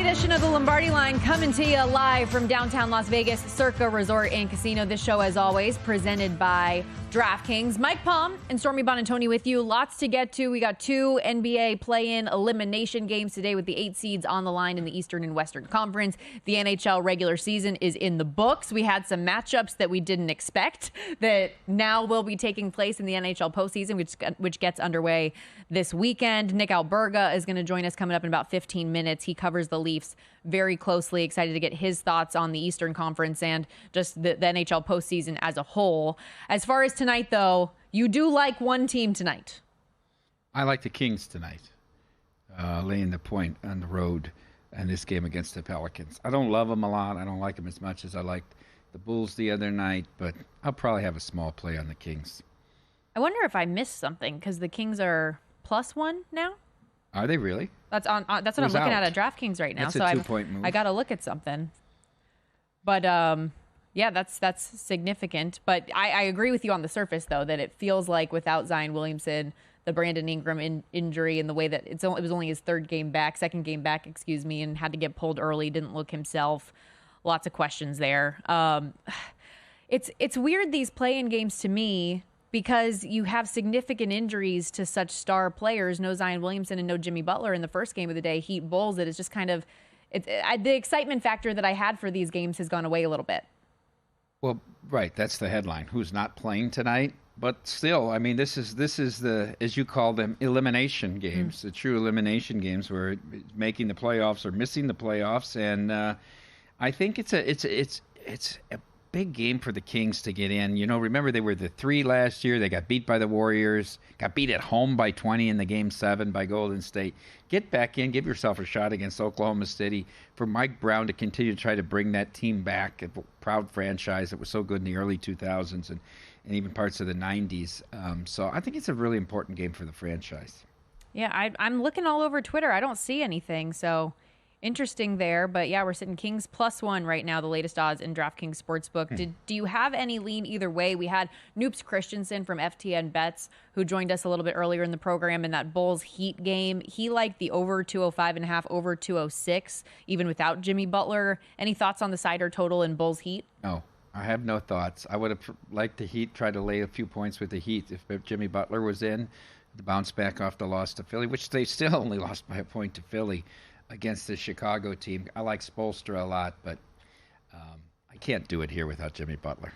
edition of the Lombardi Line coming to you live from downtown Las Vegas, Circa Resort and Casino. This show, as always, presented by DraftKings. Mike Palm and Stormy Bonantoni with you. Lots to get to. We got two NBA play-in elimination games today with the 8 seeds on the line in the Eastern and Western Conference. The NHL regular season is in the books. We had some matchups that we didn't expect that now will be taking place in the NHL postseason, which gets underway this weekend. Nick Alberga is going to join us coming up in about 15 minutes. He covers the Leafs very closely. Excited to get his thoughts on the Eastern Conference and just the NHL postseason as a whole. As far as tonight, though, you do like one team tonight. I like the Kings tonight, laying the point on the road in this game against the Pelicans. I don't love them a lot. I don't like them as much as I liked the Bulls the other night, but I'll probably have a small play on the Kings. I wonder if I missed something because the Kings are +1 now. Are they really? That's what I'm looking at DraftKings right now. That's a 2-point move. I got to look at something. But yeah, that's significant. But I agree with you on the surface, though, that it feels like without Zion Williamson, the Brandon Ingram injury, and the way that it was only his second game back, and had to get pulled early, didn't look himself. Lots of questions there. It's weird, these play-in games to me, because you have significant injuries to such star players. No Zion Williamson and no Jimmy Butler in the first game of the day. Heat Bulls. It is just kind of the excitement factor that I had for these games has gone away a little bit. Well, right. That's the headline. Who's not playing tonight? But still, I mean, this is the, as you call them, elimination games, the true elimination games where making the playoffs or missing the playoffs. And I think it's a big game for the Kings to get in. You know, remember they were the 3 last year. They got beat by the Warriors, got beat at home by 20 in the Game 7 by Golden State. Get back in, give yourself a shot against Oklahoma City. For Mike Brown to continue to try to bring that team back, a proud franchise that was so good in the early 2000s and even parts of the 90s. So I think it's a really important game for the franchise. Yeah, I'm looking all over Twitter. I don't see anything, so interesting there. But yeah, we're sitting Kings +1 right now, the latest odds in DraftKings Sportsbook. Do you have any lean either way? We had Noops Christensen from FTN Bets, who joined us a little bit earlier in the program in that Bulls Heat game. He liked the over 205.5, over 206, even without Jimmy Butler. Any thoughts on the side or total in Bulls Heat? No, I have no thoughts. I would have liked the Heat try to lay a few points with the Heat if Jimmy Butler was in to bounce back off the loss to Philly, which they still only lost by a point to Philly against the Chicago team. I like Spoelstra a lot, but I can't do it here without Jimmy Butler.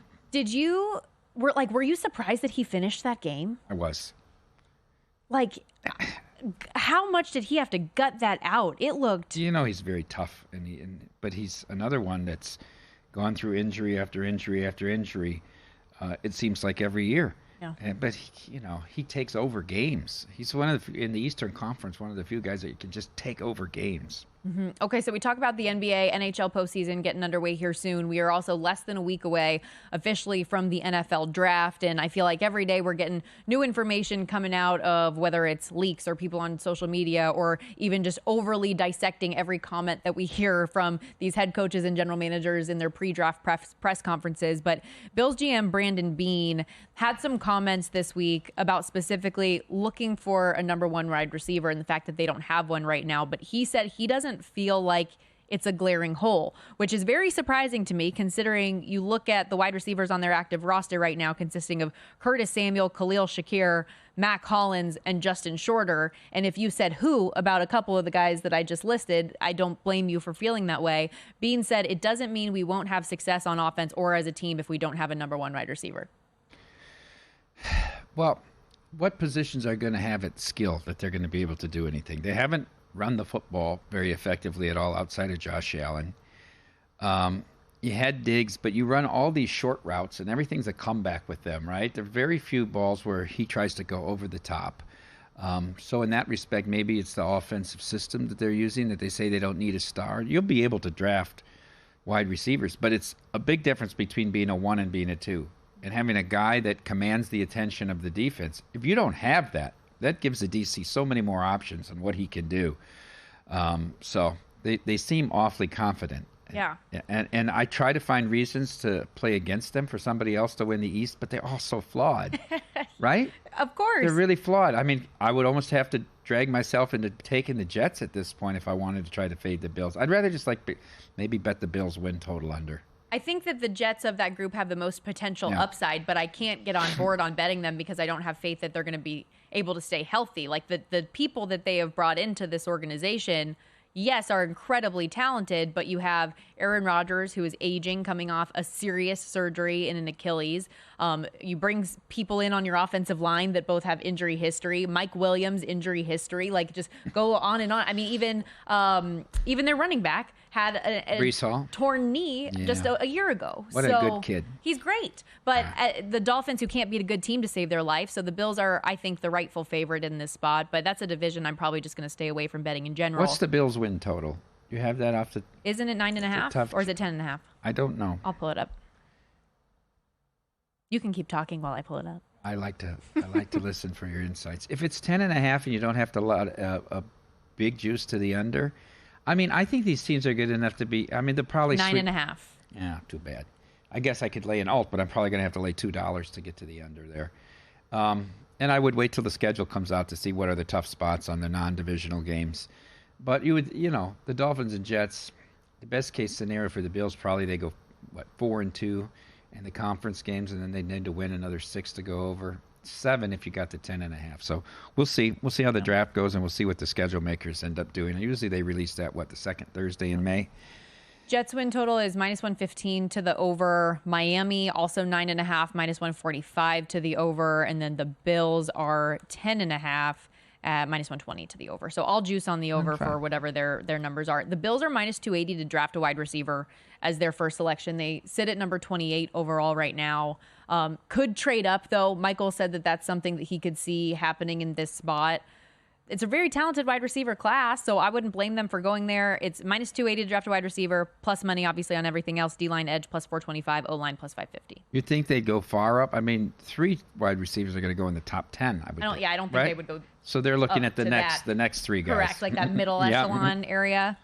Were you surprised that he finished that game? I was. Like, how much did he have to gut that out? It looked... You know, he's very tough, but he's another one that's gone through injury after injury after injury. It seems like every year. Yeah. But he takes over games. He's in the Eastern Conference, one of the few guys that can just take over games. Mm-hmm. Okay, so we talk about the NBA, NHL postseason getting underway here soon. We are also less than a week away officially from the NFL draft, and I feel like every day we're getting new information coming out of whether it's leaks or people on social media or even just overly dissecting every comment that we hear from these head coaches and general managers in their pre-draft press conferences. But Bills GM Brandon Beane had some comments this week about specifically looking for a number 1 wide receiver and the fact that they don't have one right now. But he said he doesn't feel like it's a glaring hole, which is very surprising to me considering you look at the wide receivers on their active roster right now consisting of Curtis Samuel, Khalil Shakir, Mac Hollins, and Justin Shorter. And if you said who about a couple of the guys that I just listed, I don't blame you for feeling that way. Bean said it doesn't mean we won't have success on offense or as a team if we don't have a number 1 wide receiver. Well, what positions are going to have it skill that they're going to be able to do anything? They haven't run the football very effectively at all outside of Josh Allen. You had Diggs, but you run all these short routes, and everything's a comeback with them, right? There are very few balls where he tries to go over the top. So in that respect, maybe it's the offensive system that they're using, that they say they don't need a star. You'll be able to draft wide receivers, but it's a big difference between being a 1 and being a 2. And having a guy that commands the attention of the defense. If you don't have that, that gives the DC so many more options on what he can do. So they seem awfully confident. Yeah. And I try to find reasons to play against them for somebody else to win the East, but they're all so flawed. right? Of course. They're really flawed. I mean, I would almost have to drag myself into taking the Jets at this point if I wanted to try to fade the Bills. I'd rather just maybe bet the Bills win total under. I think that the Jets of that group have the most potential upside, but I can't get on board on betting them because I don't have faith that they're going to be able to stay healthy. Like the people that they have brought into this organization, yes, are incredibly talented, but you have Aaron Rodgers, who is aging, coming off a serious surgery in an Achilles. You bring people in on your offensive line that both have injury history. Mike Williams, injury history. Like, just go on and on. I mean, even their running back had a torn knee just a year ago. What a good kid. He's great. But the Dolphins, who can't beat a good team to save their life, so the Bills are, I think, the rightful favorite in this spot. But that's a division I'm probably just going to stay away from betting in general. What's the Bills win total? You have that off the... Isn't it 9.5 or is it 10.5? I don't know. I'll pull it up. You can keep talking while I pull it up. I like to listen for your insights. If it's 10.5 and you don't have to lot a big juice to the under... I mean, I think these teams are good enough to be. I mean, they're probably 9.5. Yeah, too bad. I guess I could lay an alt, but I'm probably going to have to lay $2 to get to the under there. And I would wait till the schedule comes out to see what are the tough spots on the non-divisional games. But the Dolphins and Jets. The best case scenario for the Bills, probably they go 4-2 in the conference games, and then they need to win another 6 to go over. 7 if you got the 10.5. So we'll see. We'll see how the draft goes, and we'll see what the schedule makers end up doing. Usually they release that the second Thursday in May. Jets win total is -115 to the over. Miami also 9.5, -145 to the over, and then the Bills are 10.5 at -120 to the over. So all juice on the over for whatever their numbers are. The Bills are -280 to draft a wide receiver as their first selection. They sit at number 28 overall right now. Could trade up, though. Michael said that that's something that he could see happening in this spot. It's a very talented wide receiver class, so I wouldn't blame them for going there. It's -280 to draft a wide receiver, plus money, obviously, on everything else. D-line edge, +425, O-line, +550. You'd think they'd go far up? I mean, 3 wide receivers are going to go in the top 10, I would think. I don't think they would go. So they're looking at the next 3 guys. Correct, like that middle echelon area.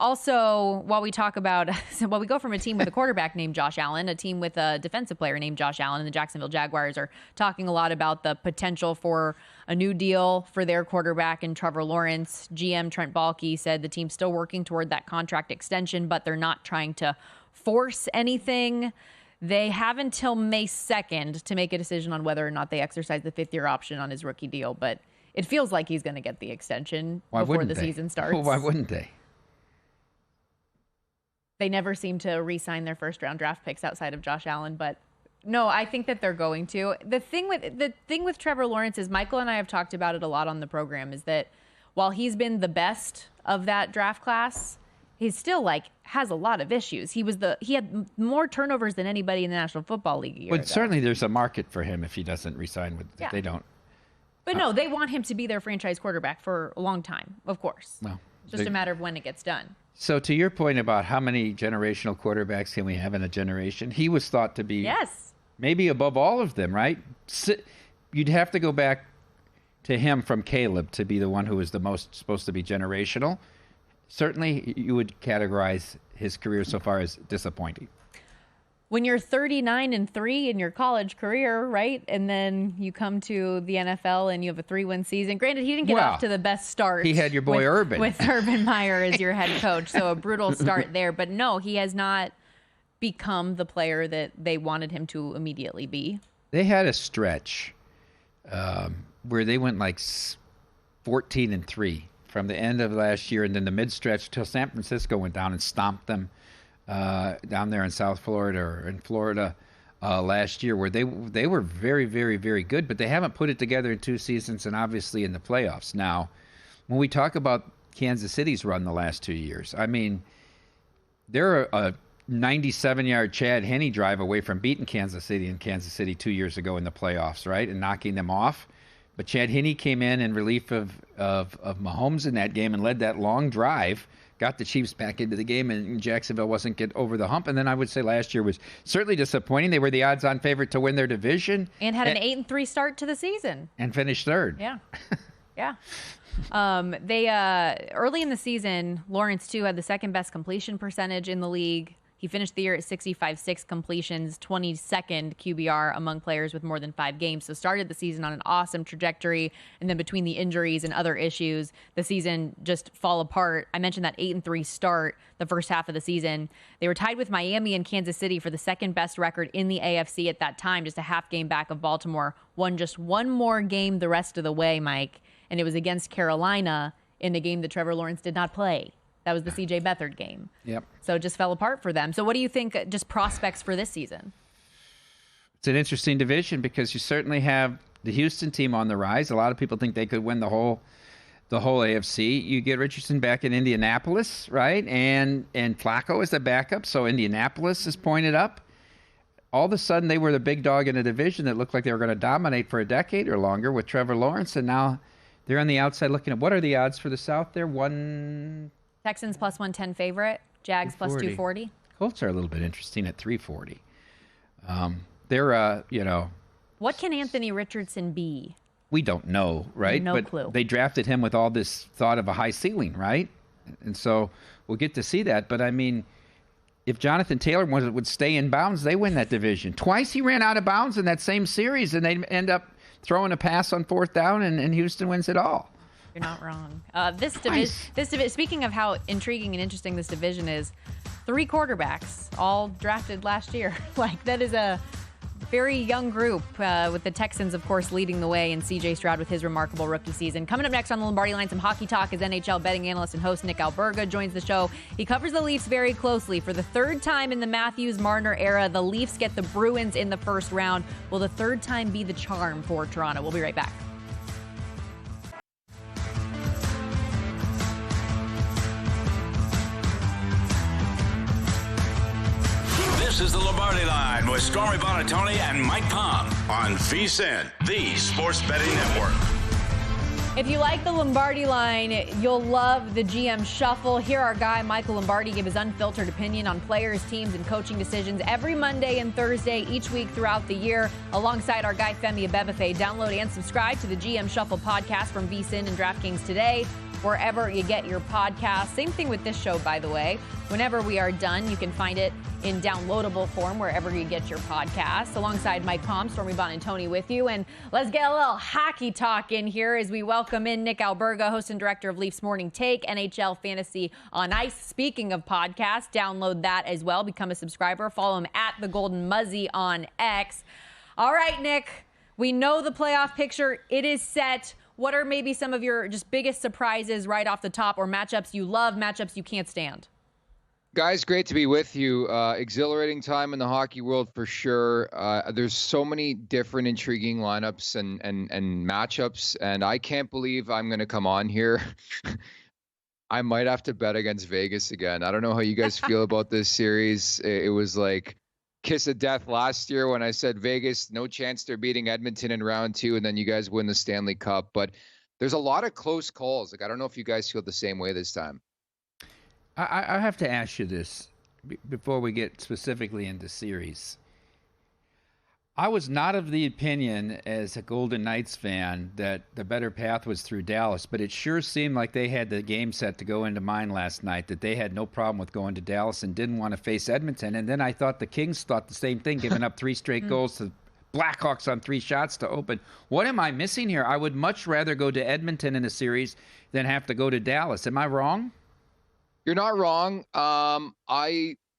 Also, while we go from a team with a quarterback named Josh Allen, a team with a defensive player named Josh Allen, and the Jacksonville Jaguars are talking a lot about the potential for a new deal for their quarterback and Trevor Lawrence. GM Trent Baalke said the team's still working toward that contract extension, but they're not trying to force anything. They have until May 2nd to make a decision on whether or not they exercise the 5th-year option on his rookie deal, but it feels like he's going to get the extension before the season starts. Well, why wouldn't they? They never seem to re-sign their first-round draft picks outside of Josh Allen, but no, I think that they're going to. The thing with Trevor Lawrence is, Michael and I have talked about it a lot on the program, is that while he's been the best of that draft class, he's still has a lot of issues. He had more turnovers than anybody in the National Football League a year ago. Certainly there's a market for him if he doesn't re-sign with. Yeah. They don't. But no, they want him to be their franchise quarterback for a long time, of course. Well, it's just a matter of when it gets done. So to your point about how many generational quarterbacks can we have in a generation, he was thought to be maybe above all of them, right? You'd have to go back to him from Caleb to be the one who was the most supposed to be generational. Certainly you would categorize his career so far as disappointing. When you're 39-3 in your college career, right? And then you come to the NFL and you have a 3-win season. Granted, he didn't get off to the best start. He had your boy Urban. With Urban Meyer as your head coach. So a brutal start there. But no, he has not become the player that they wanted him to immediately be. They had a stretch where they went 14-3 from the end of last year, and then the mid-stretch till San Francisco went down and stomped them. Down there in South Florida or in Florida last year, where they were very, very, very good, but they haven't put it together in 2 seasons and obviously in the playoffs. Now, when we talk about Kansas City's run the last 2 years, I mean, they're a 97-yard Chad Henne drive away from beating Kansas City 2 years ago in the playoffs, right, and knocking them off. But Chad Henne came in relief of Mahomes in that game and led that long drive, got the Chiefs back into the game, and Jacksonville wasn't get over the hump. And then I would say last year was certainly disappointing. They were the odds-on favorite to win their division. And had an 8-3 start to the season. And finished 3rd. Yeah. Yeah. They early in the season, Lawrence, too, had the 2nd best completion percentage in the league. He finished the year at 65.6 completions, 22nd QBR among players with more than 5 games. So started the season on an awesome trajectory, and then between the injuries and other issues, the season just fall apart. I mentioned that 8-3 start the first half of the season. They were tied with Miami and Kansas City for the second best record in the AFC at that time, just a half game back of Baltimore. Won just one more game the rest of the way, Mike, and it was against Carolina in the game that Trevor Lawrence did not play. That was the C.J. Beathard game. Yep. So it just fell apart for them. So what do you think just prospects for this season? It's an interesting division because you certainly have the Houston team on the rise. A lot of people think they could win the whole AFC. You get Richardson back in Indianapolis, right? And Flacco is the backup, so Indianapolis is pointed up. All of a sudden, they were the big dog in a division that looked like they were going to dominate for a decade or longer with Trevor Lawrence, and now they're on the outside looking at what are the odds for the South there? Texans plus 110 favorite, Jags plus 240. Colts are a little bit interesting at 340. They're, What can Anthony Richardson be? We don't know, right? No clue. They drafted him with all this thought of a high ceiling, right? And so we'll get to see that. But, I mean, if Jonathan Taylor would stay in bounds, they win that division. Twice he ran out of bounds in that same series, and they end up throwing a pass on fourth down, and Houston wins it all. You're not wrong. This division. Speaking of how intriguing and interesting this division is, 3 quarterbacks all drafted last year. Like, that is a very young group, with the Texans, of course, leading the way, and C.J. Stroud with his remarkable rookie season. Coming up next on the Lombardi Line, some hockey talk as NHL betting analyst and host Nick Alberga joins the show. He covers the Leafs very closely. For the third time in the Matthews-Marner era, the Leafs get the Bruins in the first round. Will the third time be the charm for Toronto? We'll be right back. This is the Lombardi Line with Stormy Buonantony and Mike Palm on VSiN, the Sports Betting Network. If you like the Lombardi Line, you'll love the GM Shuffle. Here our guy, Michael Lombardi, give his unfiltered opinion on players, teams, and coaching decisions every Monday and Thursday each week throughout the year, alongside our guy, Femi Abebefe. Download and subscribe to the GM Shuffle podcast from VSiN and DraftKings today, wherever you get your podcast. Same thing with this show, by the way. Whenever we are done, you can find it in downloadable form wherever you get your podcasts. Alongside Mike Palm, Stormy Buonantony with you. And let's get a little hockey talk in here as we welcome in Nick Alberga, host and director of Leafs Morning Take, NHL Fantasy on Ice. Speaking of podcasts, download that as well. Become a subscriber. Follow him at The Golden Muzzy on X. All right, Nick, we know the playoff picture. It is set. What are maybe some of your just biggest surprises right off the top, or matchups you love, matchups you can't stand? Guys, great to be with you. Exhilarating time in the hockey world for sure. There's so many different intriguing lineups and matchups, and I can't believe I'm going to come on here. I might have to bet against Vegas again. I don't know how you guys feel about this series. It was like kiss of death last year when I said Vegas, no chance they're beating Edmonton in round 2, and then you guys win the Stanley Cup. But there's a lot of close calls. Like, I don't know if you guys feel the same way this time. I have to ask you this before we get specifically into series. I was not of the opinion as a Golden Knights fan that the better path was through Dallas, but it sure seemed like they had the game set to go into mine last night, that they had no problem with going to Dallas and didn't want to face Edmonton. And then I thought the Kings thought the same thing, giving up 3 straight goals to Blackhawks on 3 shots to open. What am I missing here? I would much rather go to Edmonton in a series than have to go to Dallas. Am I wrong? You're not wrong.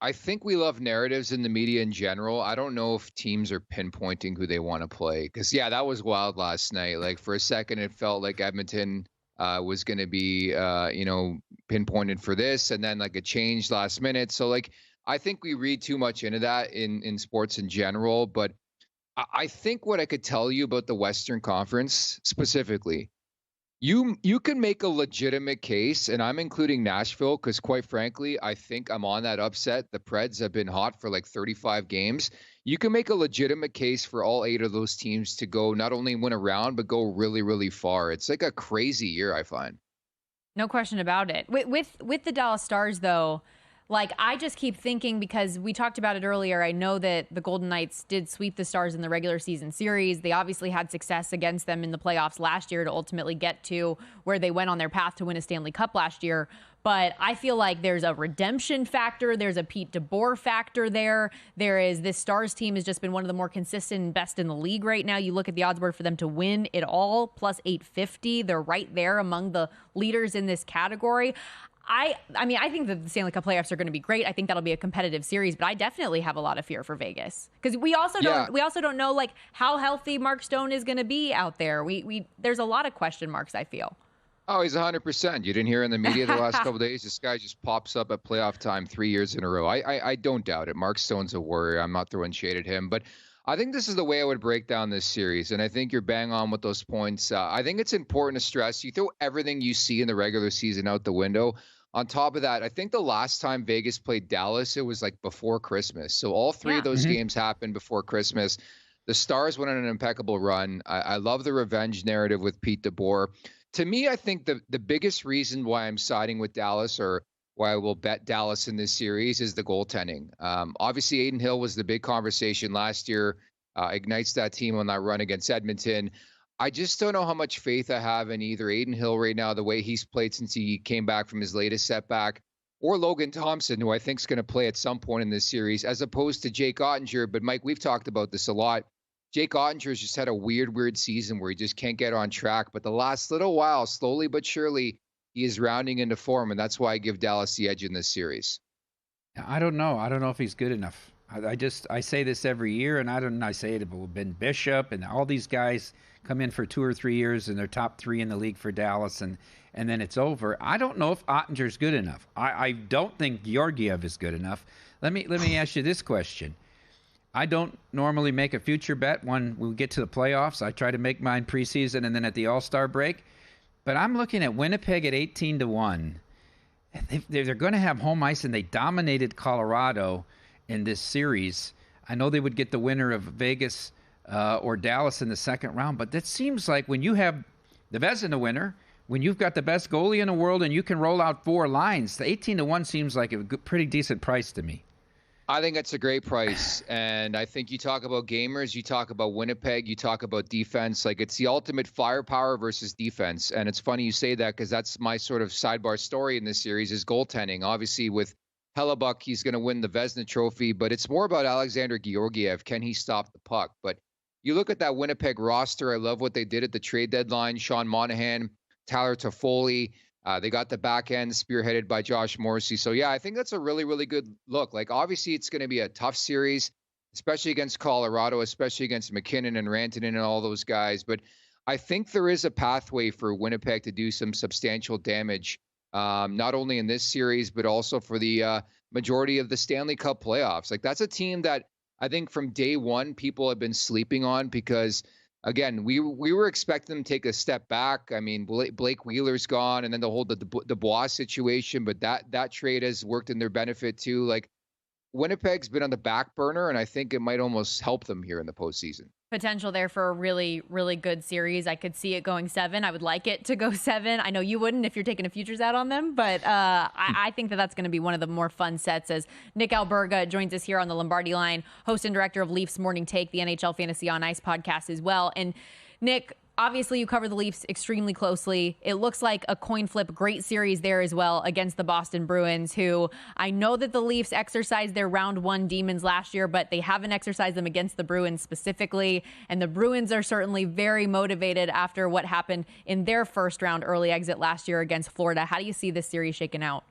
I think we love narratives in the media in general. I don't know if teams are pinpointing who they want to play. Because, yeah, that was wild last night. Like, for a second, it felt like Edmonton was going to be, pinpointed for this. And then, like, it changed last minute. So, like, I think we read too much into that in sports in general. But I think what I could tell you about the Western Conference specifically, you can make a legitimate case, and I'm including Nashville because, quite frankly, I think I'm on that upset. The Preds have been hot for like 35 games. You can make a legitimate case for all 8 of those teams to go not only win a round, but go really, really far. It's like a crazy year, I find. No question about it. With the Dallas Stars, though, like, I just keep thinking, because we talked about it earlier, I know that the Golden Knights did sweep the Stars in the regular season series. They obviously had success against them in the playoffs last year to ultimately get to where they went on their path to win a Stanley Cup last year. But I feel like there's a redemption factor. There's a Pete DeBoer factor there. This Stars team has just been one of the more consistent and best in the league right now. You look at the odds board for them to win it all, plus 850. They're right there among the leaders in this category. I think that the Stanley Cup playoffs are going to be great. I think that'll be a competitive series, but I definitely have a lot of fear for Vegas because we also don't know like how healthy Mark Stone is going to be out there. There's a lot of question marks, I feel. Oh, he's 100%. You didn't hear in the media the last couple of days. This guy just pops up at playoff time 3 years in a row. I don't doubt it. Mark Stone's a warrior. I'm not throwing shade at him, but I think this is the way I would break down this series, and I think you're bang on with those points. I think it's important to stress you throw everything you see in the regular season out the window. On top of that, I think the last time Vegas played Dallas, it was like before Christmas. So all three of those games happened before Christmas. The Stars went on an impeccable run. I love the revenge narrative with Pete DeBoer. To me, I think the biggest reason why I'm siding with Dallas or why I will bet Dallas in this series is the goaltending. Obviously, Aiden Hill was the big conversation last year, ignites that team on that run against Edmonton. I just don't know how much faith I have in either Aiden Hill right now, the way he's played since he came back from his latest setback, or Logan Thompson, who I think is going to play at some point in this series, as opposed to Jake Ottinger. But, Mike, we've talked about this a lot. Jake Ottinger's just had a weird season where he just can't get on track. But the last little while, slowly but surely, he is rounding into form, and that's why I give Dallas the edge in this series. I don't know. I don't know if he's good enough. I say this every year, and I say it about Ben Bishop and all these guys come in for 2 or 3 years and they're top 3 in the league for Dallas, and then it's over. I don't know if Ottinger's good enough. I don't think Georgiev is good enough. Let me ask you this question. I don't normally make a future bet when we get to the playoffs. I try to make mine preseason and then at the All-Star break. But I'm looking at Winnipeg at 18-1. They're going to have home ice, and they dominated Colorado in this series. I know they would get the winner of Vegas or Dallas in the second round, but that seems like when you have the Vezina winner, when you've got the best goalie in the world and you can roll out 4 lines, the 18-1 seems like a pretty decent price to me. I think it's a great price, and I think you talk about gamers, you talk about Winnipeg, you talk about defense. Like, it's the ultimate firepower versus defense, and it's funny you say that because that's my sort of sidebar story in this series is goaltending. Obviously, with Hellebuck, he's going to win the Vezina Trophy, but it's more about Alexander Georgiev. Can he stop the puck? But you look at that Winnipeg roster. I love what they did at the trade deadline. Sean Monahan, Tyler Toffoli. They got the back end spearheaded by Josh Morrissey. So, yeah, I think that's a really, really good look. Like, obviously, it's going to be a tough series, especially against Colorado, especially against McKinnon and Rantanen and all those guys. But I think there is a pathway for Winnipeg to do some substantial damage, not only in this series, but also for the majority of the Stanley Cup playoffs. Like, that's a team that I think from day one people have been sleeping on because – again, we were expecting them to take a step back. I mean, Blake Wheeler's gone, and then the whole the Dubois situation, but that trade has worked in their benefit too. Like, Winnipeg's been on the back burner, and I think it might almost help them here in the postseason. Potential there for a really, really good series. I could see it going 7. I would like it to go 7. I know you wouldn't if you're taking a futures out on them, but I think that's going to be one of the more fun sets as Nick Alberga joins us here on the Lombardi Line, host and director of Leafs Morning Take, the NHL Fantasy on Ice podcast as well. And Nick, obviously you cover the Leafs extremely closely. It looks like a coin flip, great series there as well against the Boston Bruins, who I know that the Leafs exercised their round 1 demons last year, but they haven't exercised them against the Bruins specifically. And the Bruins are certainly very motivated after what happened in their first round early exit last year against Florida. How do you see this series shaking out?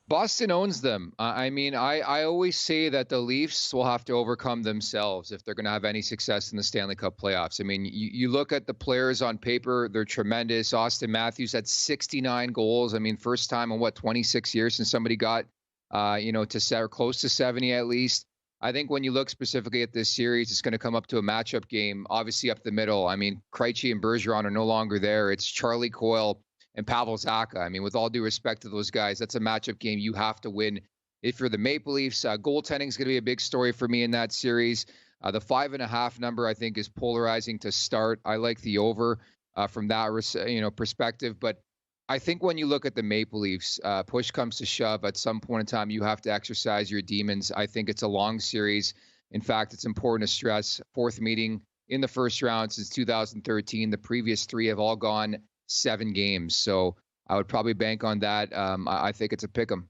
Boston owns them. I mean, I always say that the Leafs will have to overcome themselves if they're going to have any success in the Stanley Cup playoffs. I mean, you look at the players on paper, they're tremendous. Austin Matthews had 69 goals. I mean, first time in 26 years since somebody got, to close to 70 at least. I think when you look specifically at this series, it's going to come up to a matchup game, obviously up the middle. I mean, Krejci and Bergeron are no longer there. It's Charlie Coyle and Pavel Zacha. I mean, with all due respect to those guys, that's a matchup game you have to win if you're the Maple Leafs. Goaltending is going to be a big story for me in that series. The 5.5 number, I think, is polarizing to start. I like the over from that perspective. But I think when you look at the Maple Leafs, push comes to shove. At some point in time, you have to exercise your demons. I think it's a long series. In fact, it's important to stress 4th meeting in the first round since 2013. The previous 3 have all gone 7 games. So I would probably bank on that. I think it's a pick 'em.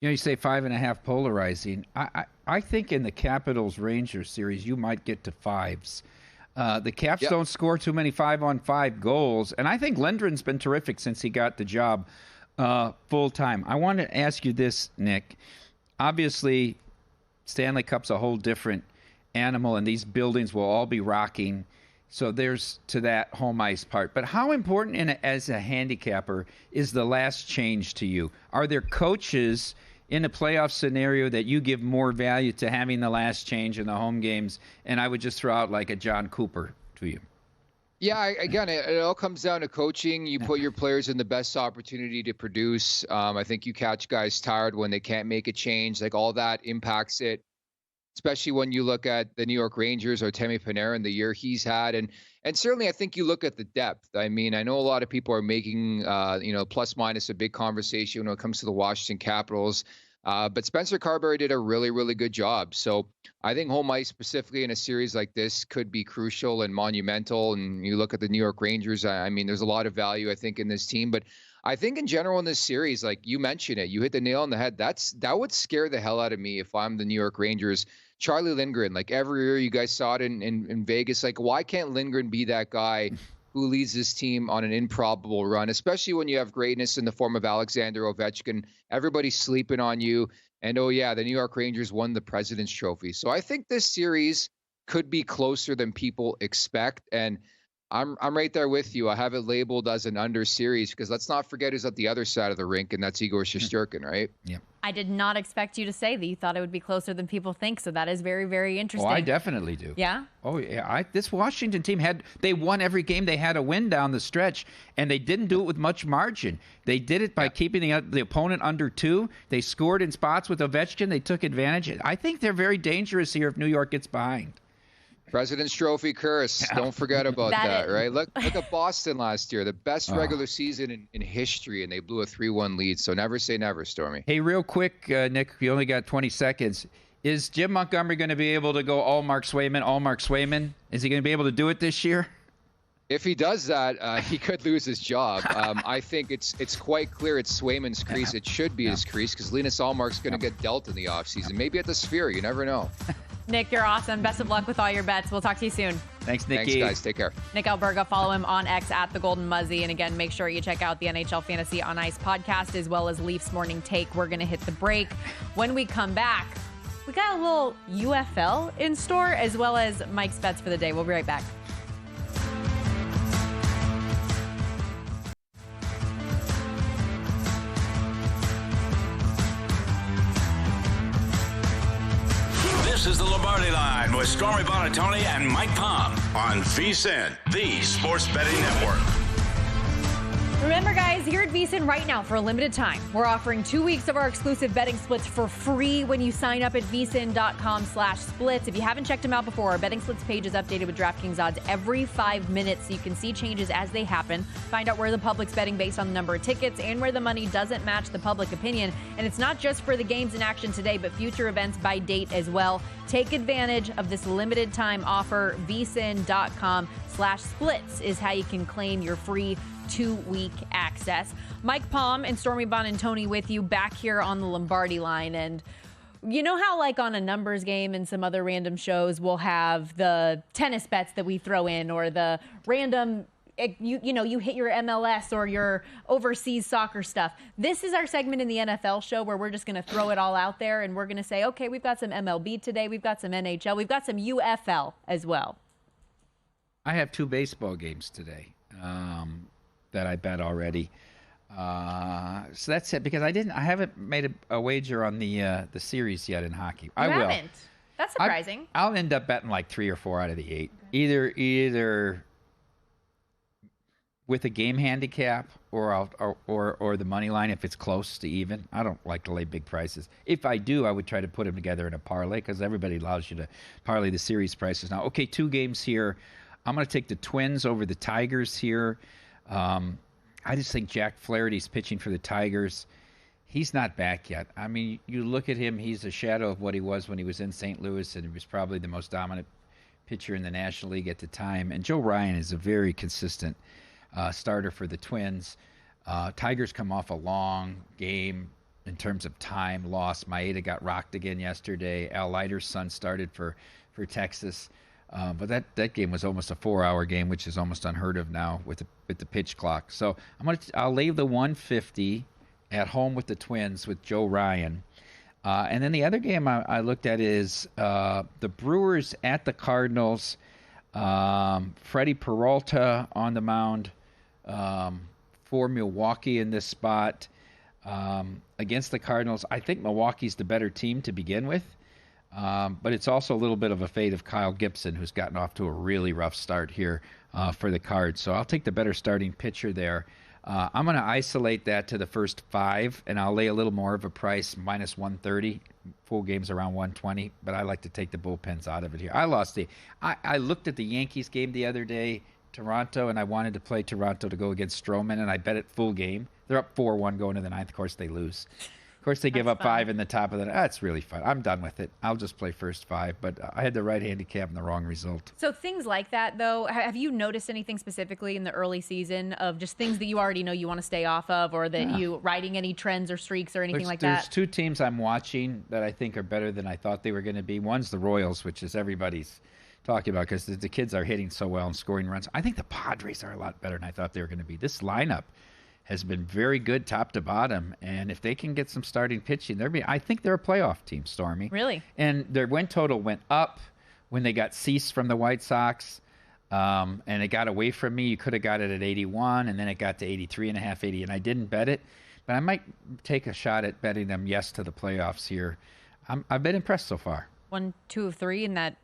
You say 5.5 polarizing. I think in the Capitals Rangers series, you might get to 5s. The Caps don't score too many 5-on-5 goals, and I think Lindgren's been terrific since he got the job full time. I want to ask you this, Nick. Obviously, Stanley Cup's a whole different animal, and these buildings will all be rocking. So there's to that home ice part. But how important as a handicapper is the last change to you? Are there coaches in a playoff scenario that you give more value to having the last change in the home games? And I would just throw out like a John Cooper to you. Yeah, again, it all comes down to coaching. You put your players in the best opportunity to produce. I think you catch guys tired when they can't make a change. Like all that impacts it, especially when you look at the New York Rangers or Temi Panarin, the year he's had. And certainly I think you look at the depth. I mean, I know a lot of people are making, plus minus a big conversation when it comes to the Washington Capitals. But Spencer Carberry did a really, really good job. So I think home ice specifically in a series like this could be crucial and monumental. And you look at the New York Rangers, I mean, there's a lot of value, I think, in this team. But I think in general in this series, like you mentioned it, you hit the nail on the head. That would scare the hell out of me if I'm the New York Rangers. Charlie Lindgren, like every year you guys saw it in Vegas, like why can't Lindgren be that guy who leads this team on an improbable run, especially when you have greatness in the form of Alexander Ovechkin. Everybody's sleeping on you. And, oh, yeah, the New York Rangers won the President's Trophy. So I think this series could be closer than people expect. And I'm right there with you. I have it labeled as an under series because let's not forget who's at the other side of the rink, and that's Igor Shesterkin, right? Yeah. I did not expect you to say that you thought it would be closer than people think, so that is very, very interesting. Oh, I definitely do. Yeah? Oh, yeah. This Washington team they won every game they had a win down the stretch, and they didn't do it with much margin. They did it by keeping the opponent under 2. They scored in spots with Ovechkin. They took advantage. I think they're very dangerous here if New York gets behind. President's Trophy curse. Don't forget about that, right? Look at Boston last year, the best regular season in history, and they blew a 3-1 lead. So never say never, Stormy. Hey, real quick, Nick, you only got 20 seconds. Is Jim Montgomery going to be able to go all Mark Swayman? Is he going to be able to do it this year? If he does that, he could lose his job. I think it's quite clear it's Swayman's crease. It should be his crease because Linus Allmark's going to get dealt in the offseason. Maybe at the Sphere. You never know. Nick, you're awesome. Best of luck with all your bets. We'll talk to you soon. Thanks, Nicky. Thanks, guys. Take care. Nick Alberga, follow him on X at The Golden Muzzy. And again, make sure you check out the NHL Fantasy on Ice podcast as well as Leafs Morning Take. We're going to hit the break. When we come back, we got a little UFL in store as well as Mike's bets for the day. We'll be right back. This is the Lombardi Line with Stormy Buonantony and Mike Palm on VSiN, the Sports Betting Network. Remember, guys, here at VSiN right now for a limited time, we're offering 2 weeks of our exclusive betting splits for free when you sign up at vsin.com/splits. If you haven't checked them out before, our betting splits page is updated with DraftKings odds every 5 minutes, so you can see changes as they happen, find out where the public's betting based on the number of tickets, and where the money doesn't match the public opinion. And it's not just for the games in action today, but future events by date as well. Take advantage of this limited time offer. vsin.com/splits is how you can claim your free 2-week access. Mike Palm and Stormy Buonantony with you back here on the Lombardi Line. And you know how like on a numbers game and some other random shows, we'll have the tennis bets that we throw in or the random, you hit your MLS or your overseas soccer stuff. This is our segment in the NFL show where we're just going to throw it all out there and we're going to say, okay, we've got some MLB today. We've got some NHL. We've got some UFL as well. I have 2 baseball games today. That I bet already. So that's it because I haven't made a wager on the series yet in hockey. I will. Haven't. That's surprising. I'll end up betting like 3 or 4 out of the 8. Either with a game handicap or the money line if it's close to even. I don't like to lay big prices. If I do, I would try to put them together in a parlay because everybody allows you to parlay the series prices now. Okay, 2 games here. I'm going to take the Twins over the Tigers here. I just think Jack Flaherty's pitching for the Tigers. He's not back yet. I mean, you look at him, he's a shadow of what he was when he was in St. Louis, and he was probably the most dominant pitcher in the National League at the time. And Joe Ryan is a very consistent starter for the Twins. Tigers come off a long game in terms of time lost. Maeda got rocked again yesterday. Al Leiter's son started for Texas. But that game was almost a 4-hour game, which is almost unheard of now with the pitch clock. So I'll lay the 150 at home with the Twins with Joe Ryan. And then the other game I looked at is the Brewers at the Cardinals. Freddie Peralta on the mound for Milwaukee in this spot against the Cardinals. I think Milwaukee's the better team to begin with. But it's also a little bit of a fate of Kyle Gibson, who's gotten off to a really rough start here for the Cards. So I'll take the better starting pitcher there. I'm going to isolate that to the first 5, and I'll lay a little more of a price, minus 130. Full game's around 120, but I like to take the bullpens out of it here. I looked at the Yankees game the other day, Toronto, and I wanted to play Toronto to go against Stroman, and I bet it full game. They're up 4-1 going to the 9th. Of course, they lose. Of course, they give up 5 in the top of the. That's really fun. I'm done with it. I'll just play first 5, but I had the right handicap and the wrong result. So things like that, though, have you noticed anything specifically in the early season of just things that you already know you want to stay off of, or that you riding any trends or streaks or anything like that? There's 2 teams I'm watching that I think are better than I thought they were going to be. One's the Royals, which is everybody's talking about because the kids are hitting so well and scoring runs. I think the Padres are a lot better than I thought they were going to be. This lineup has been very good top to bottom, and if they can get some starting pitching, I think they're a playoff team, Stormy. Really? And their win total went up when they got Cease from the White Sox, and it got away from me. You could have got it at 81, and then it got to 83.5, 80, and I didn't bet it, but I might take a shot at betting them yes to the playoffs here. I've been impressed so far. 1, 2 of 3 in that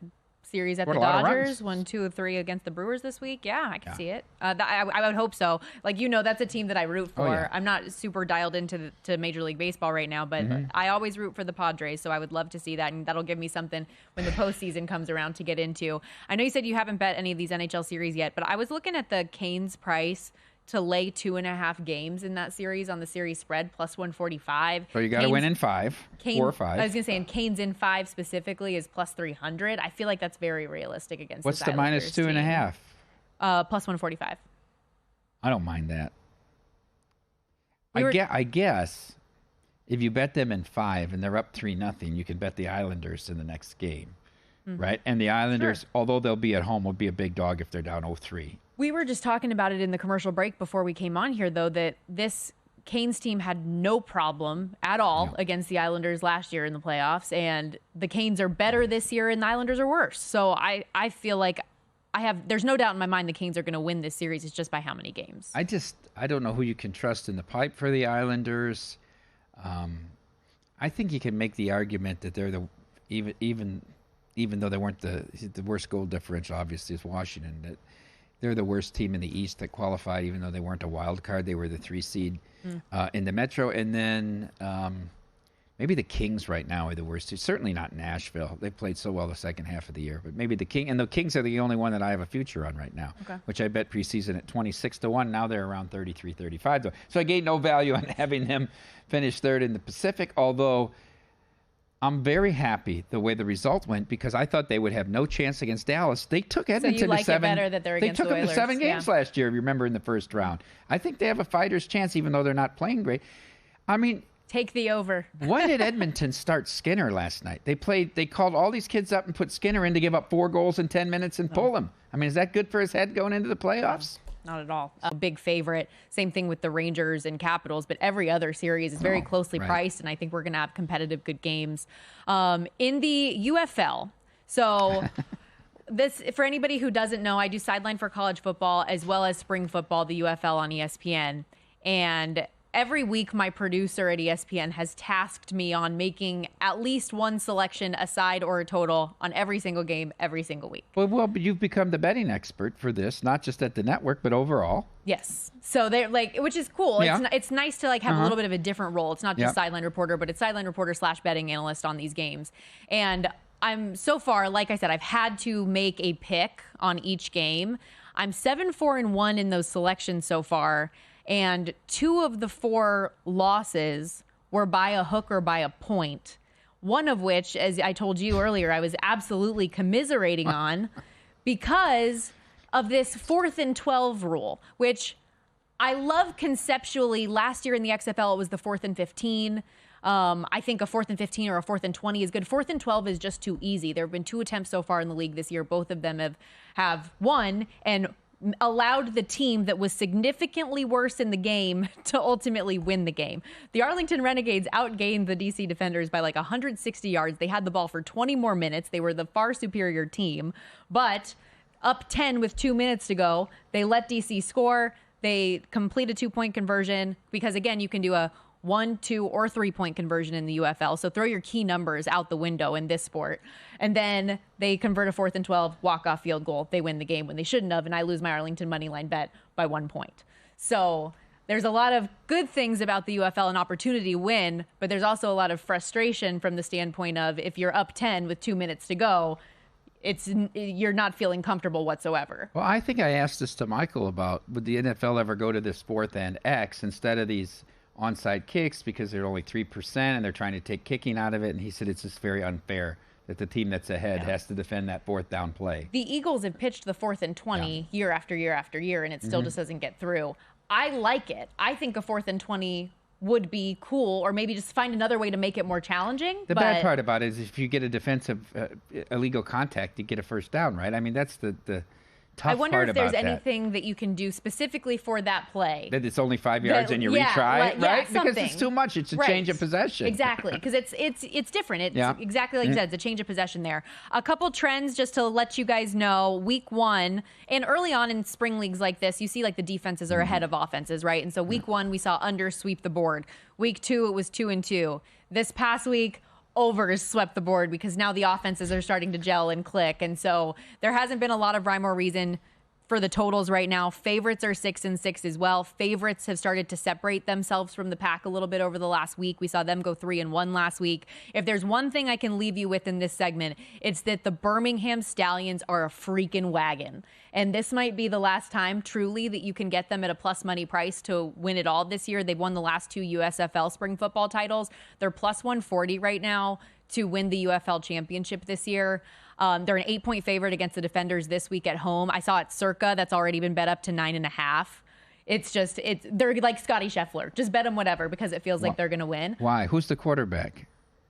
series at the Dodgers, 1, 2 of 3 against the Brewers this week. Yeah, I can see it. I would hope so. Like, that's a team that I root for. Oh, yeah. I'm not super dialed into to Major League Baseball right now, but I always root for the Padres, so I would love to see that, and that'll give me something when the postseason comes around to get into. I know you said you haven't bet any of these NHL series yet, but I was looking at the Canes price to lay 2.5 games in that series on the series spread, plus 145. So you got to win in 5, 4 or 5. I was going to say, and Canes in 5 specifically is plus 300. I feel like that's very realistic against What's this the minus 2.5? Plus 145. I don't mind that. I guess if you bet them in 5 and they're up 3-0, you can bet the Islanders in the next game, right? And the Islanders, although they'll be at home, will be a big dog if they're down 0-3. We were just talking about it in the commercial break before we came on here, though, that this Canes team had no problem at all against the Islanders last year in the playoffs, and the Canes are better this year and the Islanders are worse. So I feel like there's no doubt in my mind the Canes are going to win this series. It's just by how many games. I don't know who you can trust in the pipe for the Islanders. I think you can make the argument that they're even though they weren't the worst goal differential, obviously, is Washington, that they're the worst team in the East that qualified, even though they weren't a wild card. They were the 3 seed in the Metro. And then maybe the Kings right now are the worst team. Certainly not Nashville. They played so well the second half of the year. But maybe the Kings are the only one that I have a future on right now, which I bet preseason at 26-1. Now they're around 33, 35. So I gained no value on having them finish third in the Pacific, although I'm very happy the way the result went because I thought they would have no chance against Dallas. They took Edmonton so you like to 7. It better that they're against they took the them to 7 games last year, remember, in the first round. I think they have a fighter's chance, even though they're not playing great. I mean, take the over. Why did Edmonton start Skinner last night? They called all these kids up and put Skinner in to give up 4 goals in 10 minutes and pull him. I mean, is that good for his head going into the playoffs? Not at all. A big favorite. Same thing with the Rangers and Capitals, but every other series is very closely priced, and I think we're going to have competitive, good games. In the UFL, so this, for anybody who doesn't know, I do sideline for college football as well as spring football, the UFL on ESPN, and every week, my producer at ESPN has tasked me on making at least one selection, a side or a total, on every single game, every single week. Well, but you've become the betting expert for this, not just at the network, but overall. Yes. So they're which is cool. Yeah. It's nice to have a little bit of a different role. It's not just sideline reporter, but it's sideline reporter / betting analyst on these games. And I'm so far, like I said, I've had to make a pick on each game. I'm 7-4-1 in those selections so far. And 2 of the 4 losses were by a hook or by a point. One of which, as I told you earlier, I was absolutely commiserating on because of this 4th and 12 rule, which I love conceptually, last year in the XFL, it was the 4th and 15. I think a 4th and 15 or a 4th and 20 is good. 4th and 12 is just too easy. There have been 2 attempts so far in the league this year. Both of them have won and allowed the team that was significantly worse in the game to ultimately win the game. The Arlington Renegades outgained the DC Defenders by like 160 yards. They had the ball for 20 more minutes. They were the far superior team, but up 10 with 2 minutes to go, they let DC score. They complete a 2-point conversion because, again, you can do a 1, 2, or 3-point conversion in the UFL. So throw your key numbers out the window in this sport. And then they convert a 4th and 12 walk-off field goal. They win the game when they shouldn't have, and I lose my Arlington money line bet by 1 point. So there's a lot of good things about the UFL and opportunity to win, but there's also a lot of frustration from the standpoint of if you're up 10 with 2 minutes to go, you're not feeling comfortable whatsoever. Well, I think I asked this to Michael about, would the NFL ever go to this 4th and X instead of these onside kicks because they're only 3% and they're trying to take kicking out of it? And he said it's just very unfair that the team that's ahead has to defend that 4th down play. The Eagles have pitched the 4th and 20 year after year after year, and it still just doesn't get through. I like it. I think a 4th and 20 would be cool, or maybe just find another way to make it more challenging. The bad part about it is if you get a defensive illegal contact, you get a first down, right? I mean, that's the tough I wonder part if there's about anything that you can do specifically for that play. That it's only 5 yards and you retry, right? Because it's too much. It's a change of possession. Exactly, because it's different. It's exactly like you said. It's a change of possession there. A couple trends just to let you guys know. Week 1, and early on in spring leagues like this, you see like the defenses are ahead of offenses, right? And so week 1, we saw under sweep the board. Week 2, it was 2-2. This past week, overs swept the board because now the offenses are starting to gel and click. And so there hasn't been a lot of rhyme or reason for the totals right now. Favorites are 6-6 as well. Favorites have started to separate themselves from the pack a little bit over the last week. We saw them go 3-1 last week. If there's one thing I can leave you with in this segment, it's that the Birmingham Stallions are a freaking wagon. And this might be the last time, truly, that you can get them at a plus money price to win it all this year. They've won the last 2 USFL spring football titles. They're plus 140 right now to win the UFL championship this year. They're an 8-point favorite against the Defenders this week at home. I saw it circa. That's already been bet up to 9.5. They're like Scotty Scheffler. Just bet them whatever because it feels like they're going to win. Why? Who's the quarterback?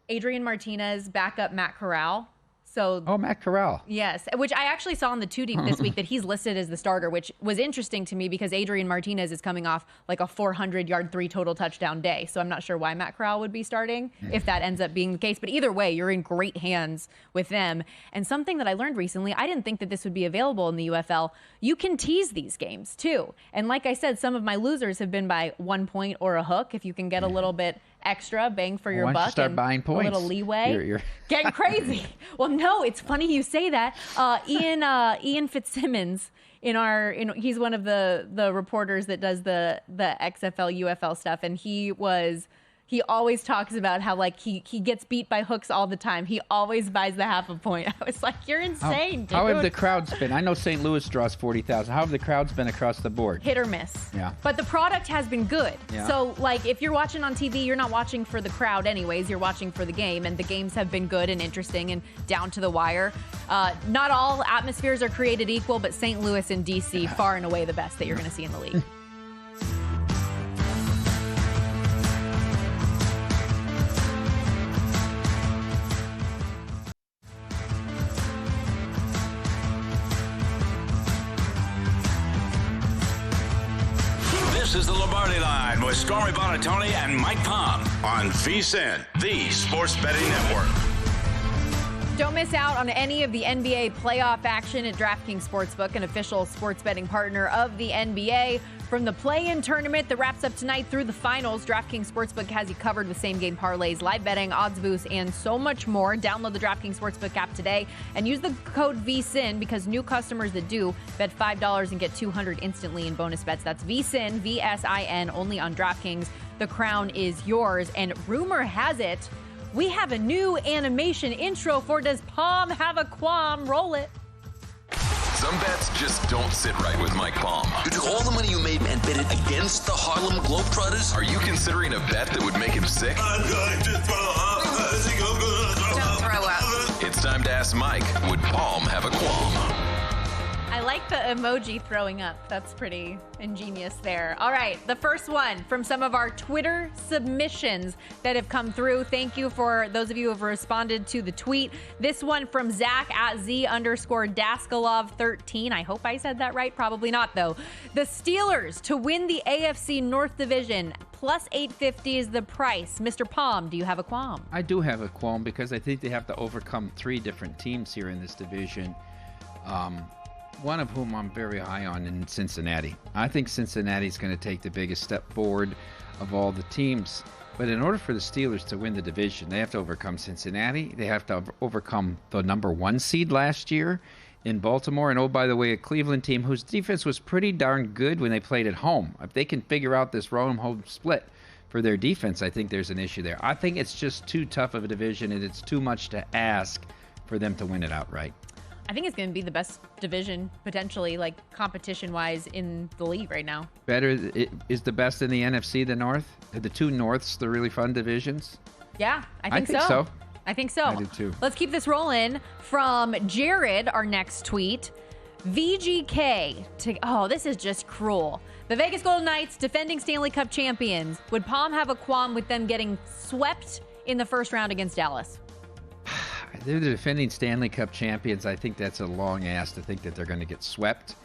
Adrian Martinez, backup Matt Corral. Matt Corral. Yes, which I actually saw in the 2 Deep this week that he's listed as the starter, which was interesting to me because Adrian Martinez is coming off like a 400-yard 3 total touchdown day. So I'm not sure why Matt Corral would be starting if that ends up being the case. But either way, you're in great hands with them. And something that I learned recently, I didn't think that this would be available in the UFL. You can tease these games too. And like I said, some of my losers have been by 1 point or a hook. If you can get a little bit extra bang for your buck, start buying points. A little leeway. You're getting crazy. Well, no, it's funny you say that. Ian Fitzsimmons he's one of the reporters that does the XFL UFL stuff, and he always talks about how like he gets beat by hooks all the time. He always buys the half a point. I was like, you're insane, dude. How have the crowds been? I know St. Louis draws 40,000. How have the crowds been across the board? Hit or miss. Yeah. But the product has been good. Yeah. So like if you're watching on TV, you're not watching for the crowd anyways. You're watching for the game, and the games have been good and interesting and down to the wire. Not all atmospheres are created equal, but St. Louis and DC far and away the best that you're going to see in the league. This is the Lombardi Line with Stormy Bonatoni and Mike Palm on VSiN, the Sports Betting Network. Don't miss out on any of the NBA playoff action at DraftKings Sportsbook, an official sports betting partner of the NBA. From the play-in tournament that wraps up tonight through the finals, DraftKings Sportsbook has you covered with same-game parlays, live betting, odds boosts, and so much more. Download the DraftKings Sportsbook app today and use the code VSiN because new customers that do bet $5 and get $200 instantly in bonus bets. That's VSiN, V-S-I-N, only on DraftKings. The crown is yours. And rumor has it, we have a new animation intro for Does Palm Have a Qualm? Roll it. Some bets just don't sit right with Mike Palm. You took all the money you made and bet it against the Harlem Globetrotters? Are you considering a bet that would make him sick? I'm going to throw up. Don't throw up. It's time to ask Mike, would Palm have a qualm? I I like the emoji throwing up. That's pretty ingenious there. All right, the first one from some of our Twitter submissions that have come through. Thank you for those of you who have responded to the tweet. This one from Zach at Z_Daskalov13. I hope I said that right. Probably not, though. The Steelers to win the AFC North Division. Plus 850 is the price. Mr. Palm, do you have a qualm? I do have a qualm because I think they have to overcome 3 different teams here in this division. One of whom I'm very high on in Cincinnati. I think Cincinnati's going to take the biggest step forward of all the teams. But in order for the Steelers to win the division, they have to overcome Cincinnati. They have to overcome the number 1 seed last year in Baltimore. And, oh, by the way, a Cleveland team whose defense was pretty darn good when they played at home. If they can figure out this home split for their defense, I think there's an issue there. I think it's just too tough of a division, and it's too much to ask for them to win it outright. I think it's going to be the best division, potentially, like competition-wise, in the league right now. Is the best in the NFC the North? Are the 2 Norths the really fun divisions? Yeah, I think so. I think so. I do too. Let's keep this rolling. From Jared, our next tweet. VGK. This is just cruel. The Vegas Golden Knights, defending Stanley Cup champions. Would Palm have a qualm with them getting swept in the first round against Dallas? They're the defending Stanley Cup champions. I think that's a long ask to think that they're going to get swept.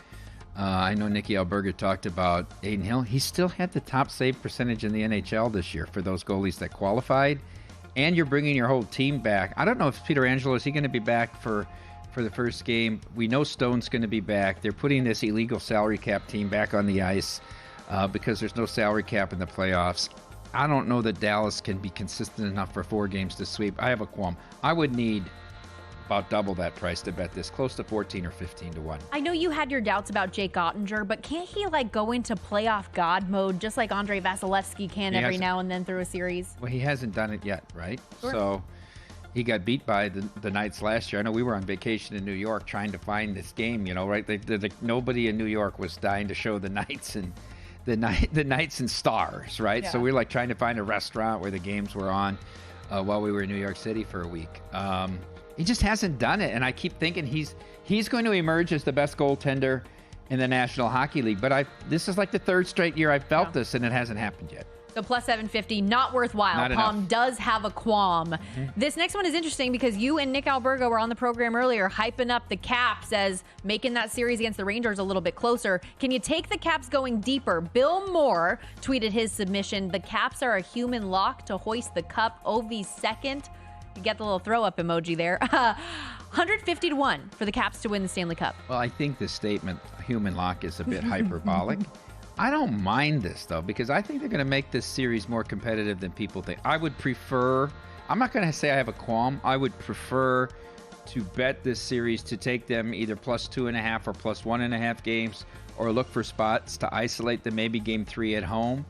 I know Nicky Alberga talked about Aiden Hill. He still had the top save percentage in the NHL this year for those goalies that qualified. And you're bringing your whole team back. I don't know if Peter Angelo, is he going to be back for the first game? We know Stone's going to be back. They're putting this illegal salary cap team back on the ice because there's no salary cap in the playoffs. I don't know that Dallas can be consistent enough for 4 games to sweep. I have a qualm. I would need about double that price to bet this, close to 14 or 15 to 1. I know you had your doubts about Jake Ottinger, but can't he go into playoff God mode just like Andrei Vasilevsky can every now and then through a series? Well, he hasn't done it yet, right? Sure. So he got beat by the Knights last year. I know we were on vacation in New York trying to find this game, right? Nobody in New York was dying to show the Knights and the Knights and Stars, right? Yeah. So we were trying to find a restaurant where the games were on while we were in New York City for a week. He just hasn't done it, and I keep thinking he's going to emerge as the best goaltender in the National Hockey League. But this is like the 3rd straight year I've felt this, and it hasn't happened yet. So plus 750, not worthwhile. Not Palm enough. does have a qualm. Mm-hmm. This next one is interesting because you and Nick Alberga were on the program earlier hyping up the Caps as making that series against the Rangers a little bit closer. Can you take the Caps going deeper? Bill Moore tweeted his submission. The Caps are a human lock to hoist the cup. OV second. You get the little throw up emoji there. 150 to 1 for the Caps to win the Stanley Cup. Well, I think the statement, human lock, is a bit hyperbolic. I don't mind this, though, because I think they're going to make this series more competitive than people think. I would prefer, I'm not going to say I have a qualm. I would prefer to bet this series to take them either plus 2.5 or plus 1.5 games, or look for spots to isolate them, maybe game 3 at home.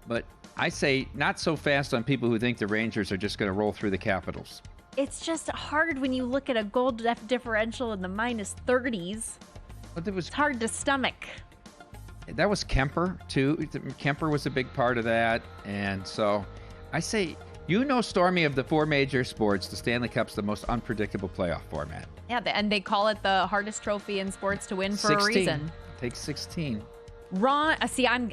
But I say not so fast on people who think the Rangers are just going to roll through the Capitals. It's just hard when you look at a goal differential in the minus 30s. But it's hard to stomach. That was Kemper, too. Kemper was a big part of that. And so I say, Stormy, of the 4 major sports, the Stanley Cup's the most unpredictable playoff format. Yeah, and they call it the hardest trophy in sports to win for 16. a reason. Takes 16. Ron,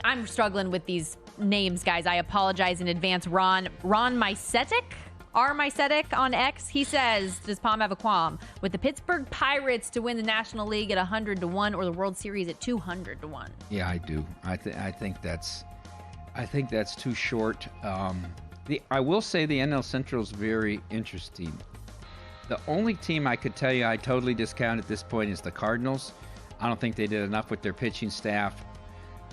I'm struggling with these names, guys. I apologize in advance. Ron Mycetic? R. Mycetic on X, he says, does Palm have a qualm with the Pittsburgh Pirates to win the National League at 100 to 1 or the World Series at 200 to 1? Yeah, I do. I think that's too short. I will say the NL Central is very interesting. The only team I could tell you I totally discount at this point is the Cardinals. I don't think they did enough with their pitching staff.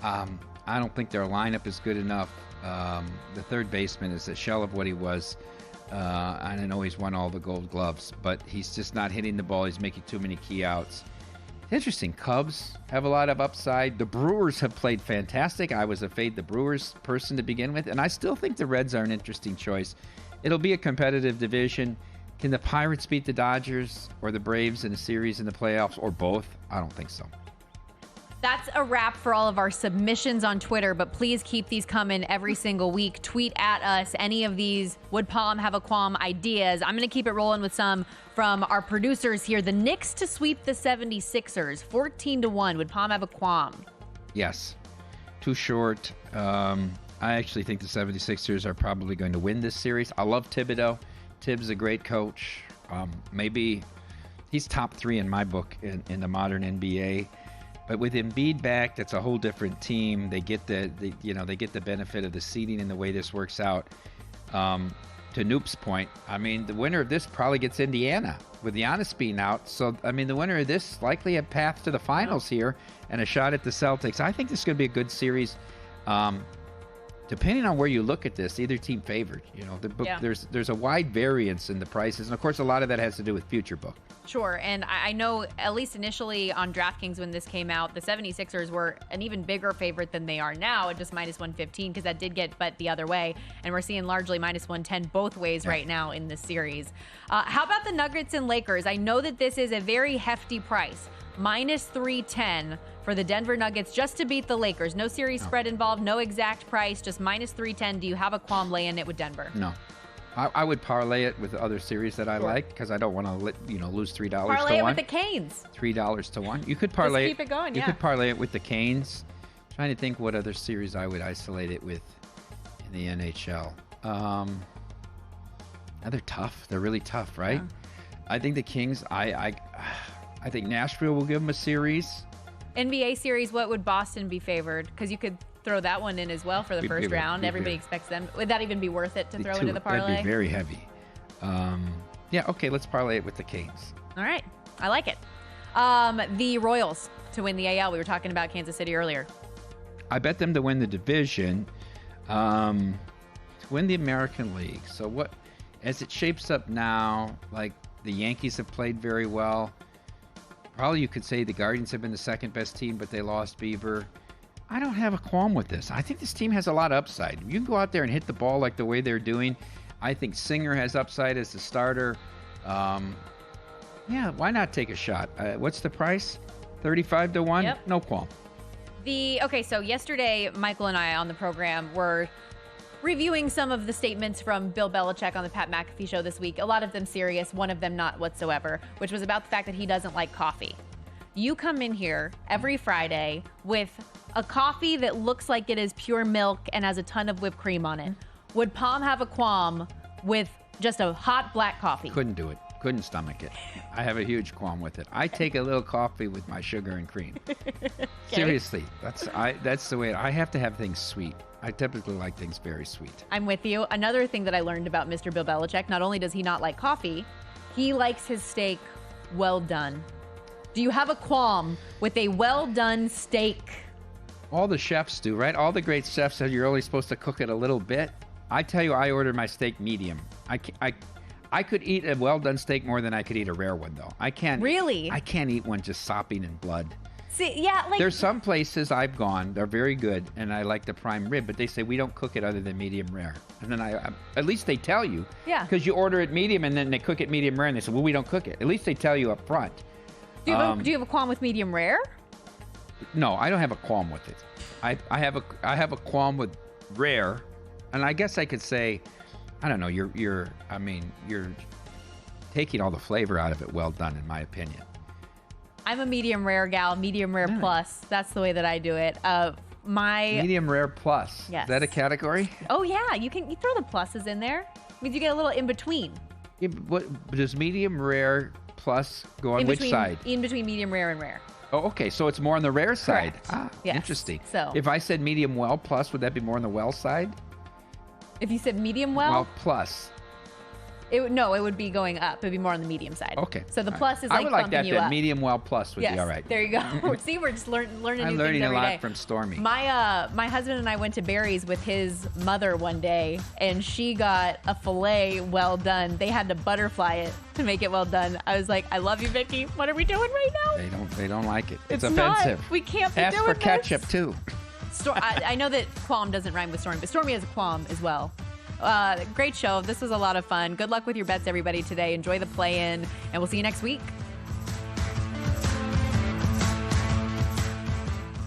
I don't think their lineup is good enough. The third baseman is a shell of what he was. I know he's won all the Gold Gloves, but he's just not hitting the ball. He's making too many key outs. Interesting. Cubs have a lot of upside. The Brewers have played fantastic. I was a fade the Brewers person to begin with, and I still think the Reds are an interesting choice. It'll be a competitive division. Can the Pirates beat the Dodgers or the Braves in a series in the playoffs, or both? I don't think so. That's a wrap for all of our submissions on Twitter, but please keep these coming every single week. Tweet at us any of these Would Palm Have a Qualm ideas. I'm going to keep it rolling with some from our producers here. The Knicks to sweep the 76ers, 14-1. Would Palm have a qualm? Yes. Too short. I actually think the 76ers are probably going to win this series. I love Thibodeau. Tibbs a great coach. Maybe he's top 3 in my book in the modern NBA. But with Embiid back, that's a whole different team. They get the benefit of the seeding and the way this works out. To Noop's point, I mean, the winner of this probably gets Indiana with Giannis being out. So, I mean, the winner of this likely a path to the finals here and a shot at the Celtics. I think this is going to be a good series. Depending on where you look at this, either team favored. There's a wide variance in the prices, and of course, a lot of that has to do with future book. Sure, and I know at least initially on DraftKings when this came out, the 76ers were an even bigger favorite than they are now at just minus 115 because that did get bet the other way, and we're seeing largely minus 110 both ways right now in this series. How about the Nuggets and Lakers? I know that this is a very hefty price, minus 310 for the Denver Nuggets just to beat the Lakers. No series spread involved, no exact price, just minus 310. Do you have a qualm laying it with Denver? No. I would parlay it with other series that I like because I don't want to lose $3 to 1. Parlay it with the Canes. $3 to 1. You could parlay Just keep it going. You could parlay it with the Canes. Trying to think what other series I would isolate it with in the NHL. They're tough. They're really tough, right? Yeah. I think the Kings. I think Nashville will give them a series. NBA series. What would Boston be favored? Because you could throw that one in as well for the first round. Everybody expects them. Would that even be worth it to throw into the parlay? That'd be very heavy. Okay, let's parlay it with the Canes. All right. I like it. The Royals to win the AL. We were talking about Kansas City earlier. I bet them to win the division, to win the American League. So what, as it shapes up now, like the Yankees have played very well. Probably you could say the Guardians have been the second best team, but they lost Bieber. I don't have a qualm with this. I think this team has a lot of upside. You can go out there and hit the ball like the way they're doing. I think Singer has upside as the starter. Why not take a shot? What's the price? 35 to 1? Yep. No qualm. So yesterday, Michael and I on the program were reviewing some of the statements from Bill Belichick on the Pat McAfee show this week. A lot of them serious, one of them not whatsoever, which was about the fact that he doesn't like coffee. You come in here every Friday with a coffee that looks like it is pure milk and has a ton of whipped cream on it. Would Palm have a qualm with just a hot black coffee? Couldn't do it. Couldn't stomach it. I have a huge qualm with it. I take a little coffee with my sugar and cream. Okay. Seriously, that's the way I have to have things sweet. I typically like things very sweet. I'm with you. Another thing that I learned about Mr. Bill Belichick, not only does he not like coffee, he likes his steak well done. Do you have a qualm with a well-done steak? All the chefs do, right? All the great chefs said you're only supposed to cook it a little bit. I tell you, I order my steak medium. I could eat a well-done steak more than I could eat a rare one, though. I can't. Really? I can't eat one just sopping in blood. See, yeah, like there's some places I've gone, they're very good, and I like the prime rib, but they say we don't cook it other than medium rare. And then at least they tell you. Yeah. Because you order it medium, and then they cook it medium rare, and they say, well, we don't cook it. At least they tell you up front. Do you have a qualm with medium rare? No, I don't have a qualm with it. I have a qualm with rare, and I guess I could say, I don't know. You're taking all the flavor out of it. Well done, in my opinion. I'm a medium rare gal, medium rare plus. That's the way that I do it. My medium rare plus. Yes. Is that a category? Oh yeah, you throw the pluses in there. It means you get a little in between. Yeah, what does medium rare plus go on which side? In between medium rare and rare. Oh, okay. So it's more on the rare side. Correct. Yes. Interesting. So if I said medium well plus, would that be more on the well side? If you said medium well? Well plus. It would be going up. It would be more on the medium side. Okay. So the plus is like I would like bumping that you then. up. Medium well plus would be all right. There you go. See, we're just learning new things every day. I'm learning a lot from Stormy. My husband and I went to Barry's with his mother one day, and she got a filet well done. They had to butterfly it to make it well done. I was like, I love you, Vicky. What are we doing right now? They don't like it. It's offensive. Not. We can't be Ask doing for this. ketchup too. I know that qualm doesn't rhyme with Stormy, but Stormy has a qualm as well. Great show. This was a lot of fun. Good luck with your bets, everybody, today. Enjoy the play-in, and we'll see you next week.